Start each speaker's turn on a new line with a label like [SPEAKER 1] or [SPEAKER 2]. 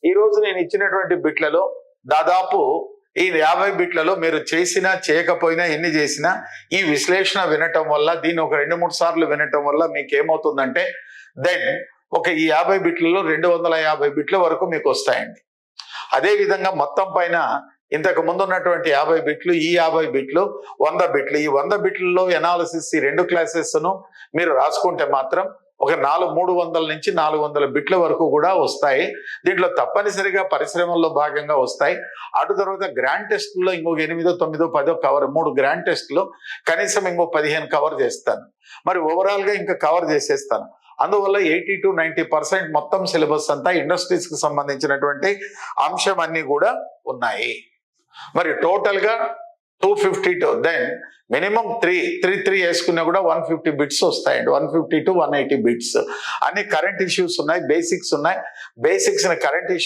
[SPEAKER 1] ఈ రోజు నేను ఇచ్చినటువంటి బిట్లలో దాదాపు ఈ 50 బిట్లలో మీరు చేసినా చేయకపోయినా ఎన్ని చేసినా ఈ విశ్లేషణ వినటం వల్ల దీన్ని ఒక 2-3 సార్లు వినటం వల్ల మీకు ఏమవుతుందంటే దెన్ ఒక ఈ 50 బిట్లలో 250 బిట్ల వరకు మీకు వస్తాయండి. అదే విధంగా మొత్తం పైన ఇంతకు ముందు ఉన్నటువంటి 50 బిట్లు, ఈ 50 బిట్లు, 100 బిట్లు, ఈ 100 బిట్లలో ఎనాలిసిస్ ఈ 2 క్లాసెస్ను మీరు రాసుకుంటే మాత్రం ఒక 300 నుంచి 400 బిట్ల వరకు కూడా వస్తాయి. దీంట్లో తప్పనిసరిగా పరిశ్రమల్లో భాగంగా వస్తాయి. అటు తర్వాత గ్రాండ్ టెస్ట్లో ఇంకొక 8, 9, 10 కవర్, 3 గ్రాండ్ టెస్ట్లో కనీసం ఇంకో 15 కవర్ చేస్తాను. మరి ఓవరాల్గా ఇంకా కవర్ చేసేస్తాను. అందువల్ల 80 to 90% మొత్తం సిలబస్ అంతా ఇండస్ట్రీస్ కి సంబంధించినటువంటి అంశం అన్ని కూడా ఉన్నాయి. మరి టోటల్ గా 252 దెన్ మినిమం 3 వేసుకున్నా కూడా 150 బిట్స్ వస్తాయండి. 150 to 180 బిట్స్ అన్ని కరెంట్ ఇష్యూస్ ఉన్నాయి, బేసిక్స్ ఉన్నాయి. Basics current issues